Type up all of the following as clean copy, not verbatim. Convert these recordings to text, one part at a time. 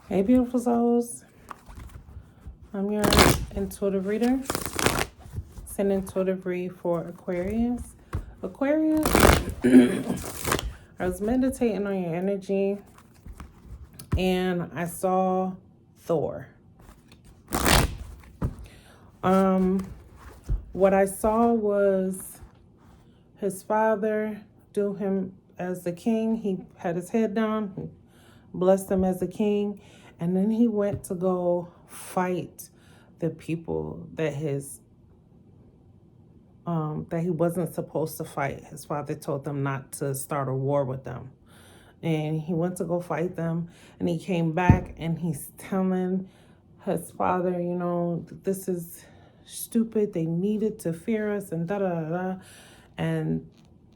Hey, beautiful souls. I'm your intuitive reader. It's an intuitive read for Aquarius. Aquarius, I was meditating on your energy and I saw Thor. What I saw was his father do him as the king. He had his head down, blessed him as the king, and then he went to go fight the people that that he wasn't supposed to fight. His father told them not to start a war with them. And he went to go fight them, and he came back and he's telling his father, you know, this is stupid. They needed to fear us and da da da da. And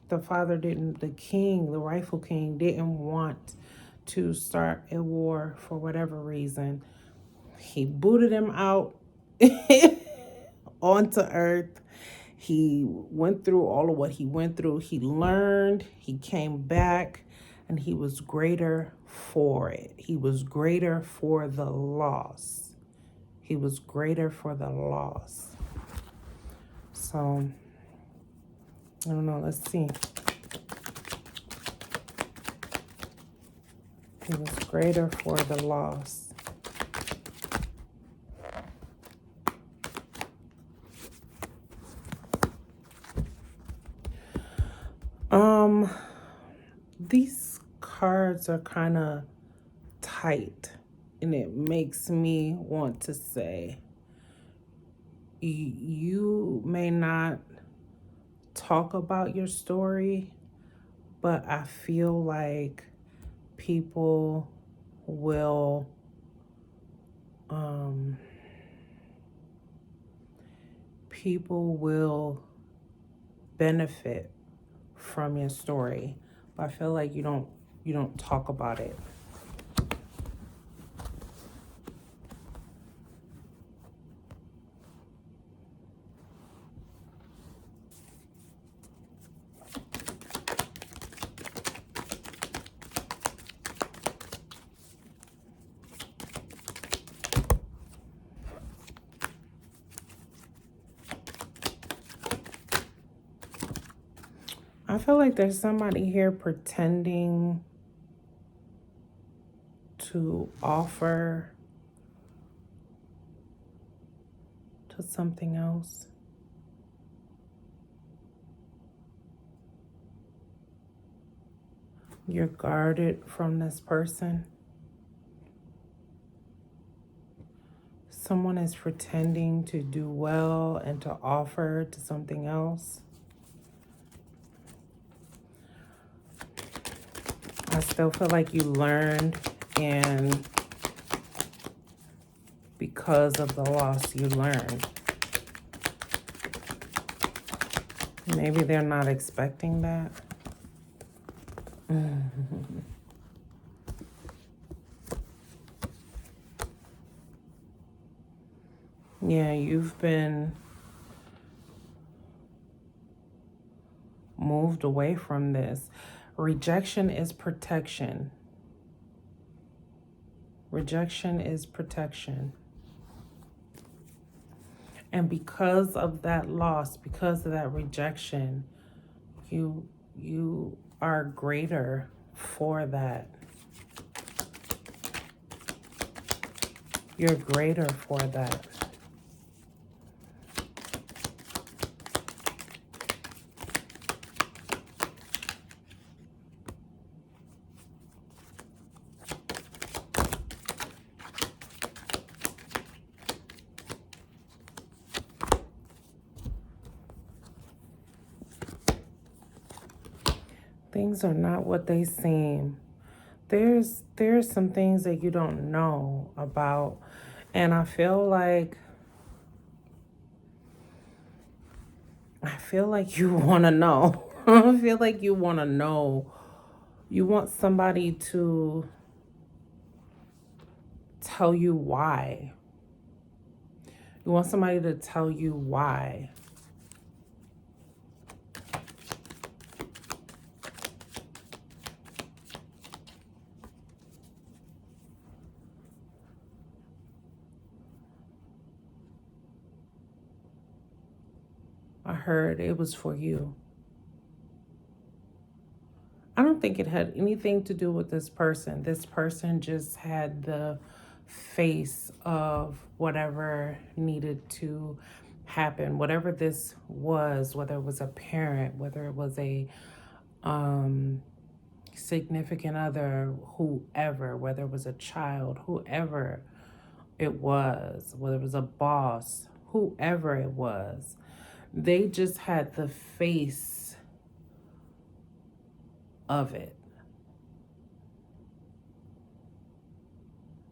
the father didn't, the king, the rightful king, didn't want to start a war for whatever reason. He booted him out onto earth. He went through all of what he went through. He learned, he came back, and he was greater for it. He was greater for the loss. He was greater for the loss. So, I don't know, let's see. He was greater for the loss. These cards are kind of tight, and it makes me want to say, you may not talk about your story, but I feel like people will benefit from your story, but I feel like you don't talk about it. I feel like there's somebody here pretending to offer to something else. You're guarded from this person. Someone is pretending to do well and to offer to something else. I still feel like you learned, and because of the loss, you learned. Maybe they're not expecting that. Yeah, you've been moved away from this. Rejection is protection. Rejection is protection. And because of that loss, because of that rejection, you are greater for that. You're greater for that. Things are not what they seem. There's some things that you don't know about, and I feel like you want to know. I feel like you want to know. You want somebody to tell you why. You want somebody to tell you why. I heard it was for you. I don't think it had anything to do with this person. This person just had the face of whatever needed to happen, whatever this was, whether it was a parent, whether it was a significant other, whoever, whether it was a child, whoever it was, whether it was a boss, whoever it was, they just had the face of it.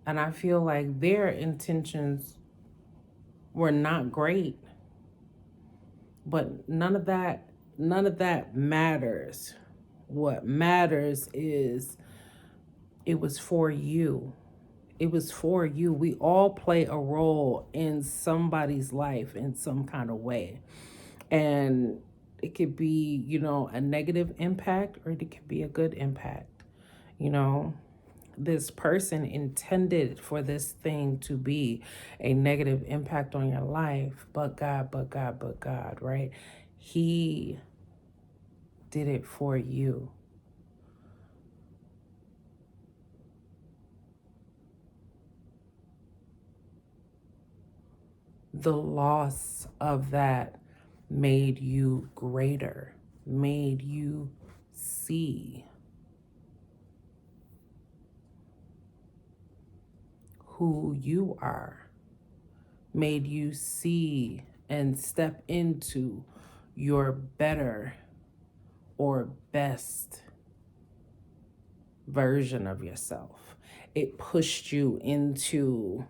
And I feel like their intentions were not great, but none of that matters. What matters is it was for you. It was for you. We all play a role in somebody's life in some kind of way. And it could be, a negative impact, or it could be a good impact. This person intended for this thing to be a negative impact on your life, but God, right? He did it for you. The loss of that made you greater, made you see who you are, made you see and step into your better or best version of yourself. It pushed you into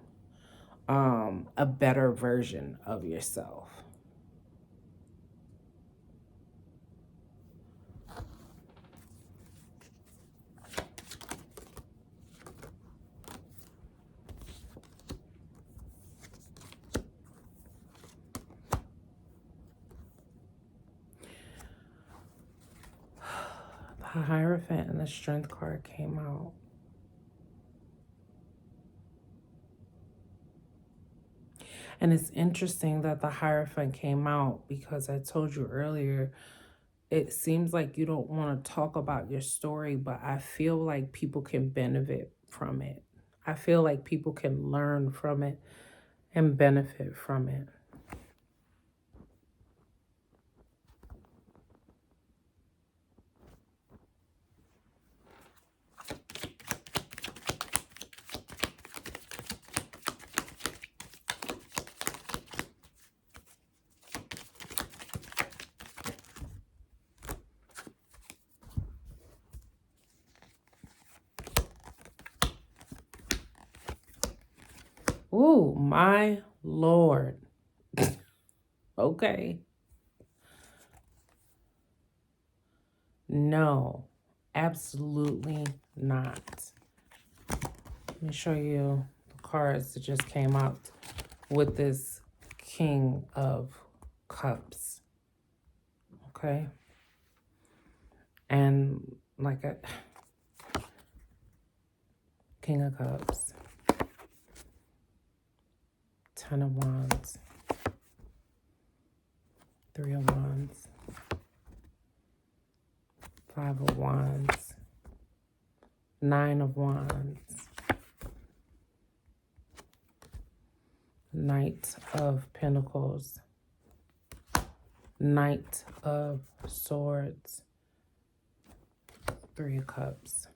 a better version of yourself. The Hierophant and the Strength card came out. And it's interesting that the Hierophant came out because I told you earlier, it seems like you don't want to talk about your story, but I feel like people can benefit from it. I feel like people can learn from it and benefit from it. Ooh, my Lord. Okay. No, absolutely not. Let me show you the cards that just came out with this King of Cups. Okay. And like a King of Cups. 10 of Wands. 3 of Wands. 5 of Wands. 9 of Wands. Knight of Pentacles. Knight of Swords. 3 of Cups.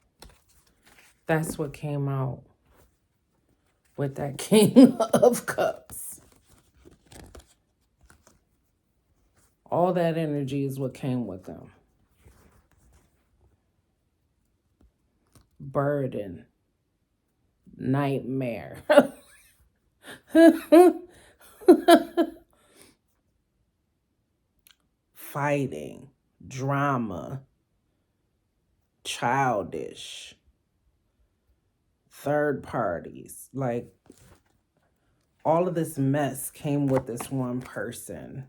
That's what came out with that King of Cups. All that energy is what came with them. Burden. Nightmare. Fighting. Drama. Childish. Third parties. Like, all of this mess came with this one person.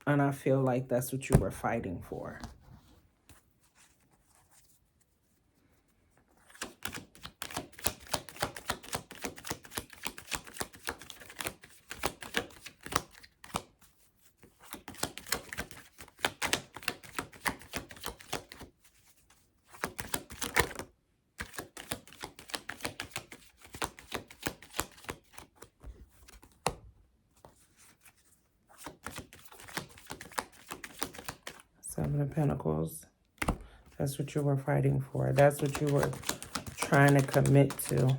And I feel like that's what you were fighting for. Seven of Pentacles. That's what you were fighting for. That's what you were trying to commit to.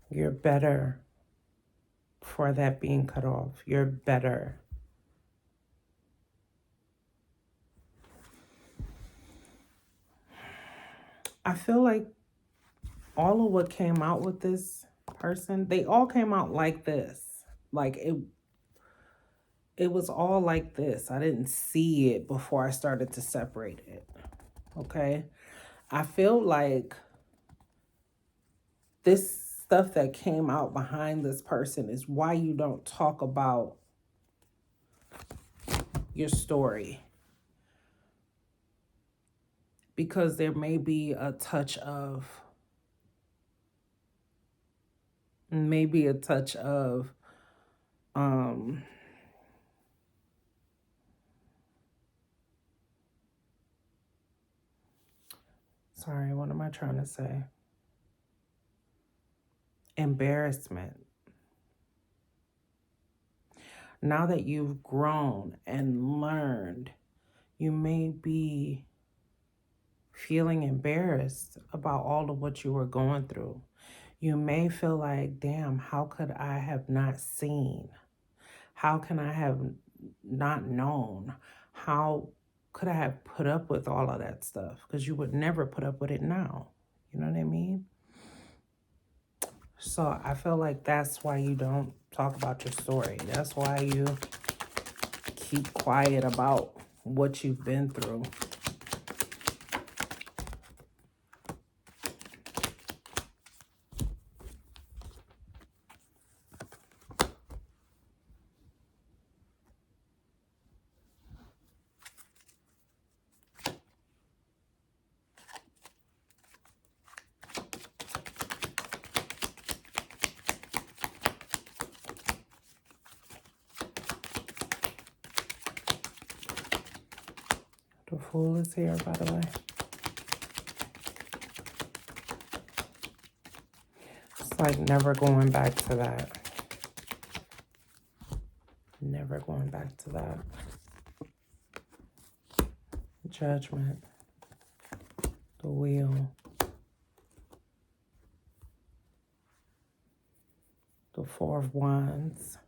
You're better for that being cut off. You're better. I feel like all of what came out with this person, they all came out like this. Like it was all like this. I didn't see it before I started to separate it. Okay? I feel like this stuff that came out behind this person is why you don't talk about your story. Because there may be a touch of, sorry, what am I trying to say? Embarrassment. Now that you've grown and learned, you may be feeling embarrassed about all of what you were going through. You may feel like, damn, how could I have not seen? How can I have not known? How could I have put up with all of that stuff? Because you would never put up with it now. You know what I mean? So I feel like that's why you don't talk about your story. That's why you keep quiet about what you've been through. The Fool is here, by the way. It's like never going back to that. Never going back to that. Judgment. The Wheel. The Four of Wands.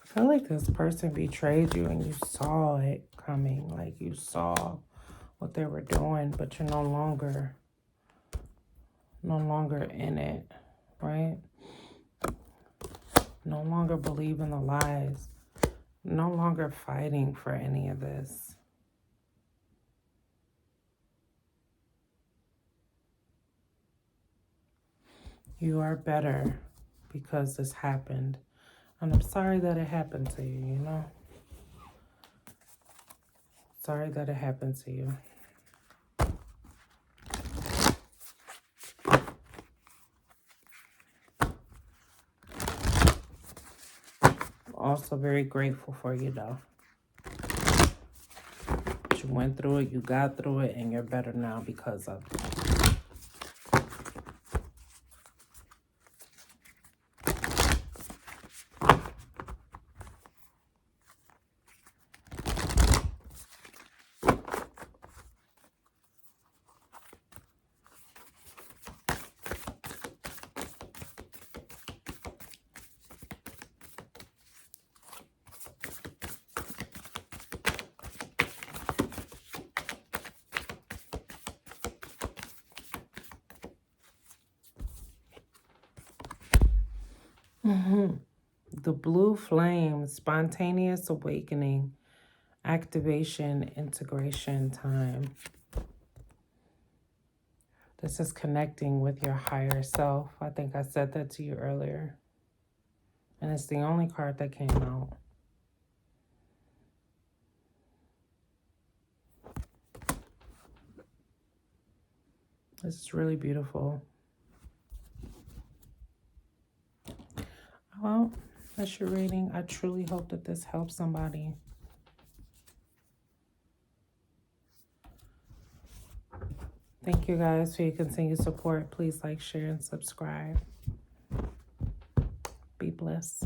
I feel like this person betrayed you and you saw it coming. Like you saw what they were doing, but you're no longer in it, right? No longer believing the lies. No longer fighting for any of this. You are better because this happened. And I'm sorry that it happened to you, you know? Sorry that it happened to you. Also very grateful for you, though. You went through it, you got through it, and you're better now because of it. The blue flame, spontaneous awakening, activation, integration time. This is connecting with your higher self. I think I said that to you earlier. And it's the only card that came out. This is really beautiful. Well, that's your reading. I truly hope that this helps somebody. Thank you guys for your continued support. Please like, share, and subscribe. Be blessed.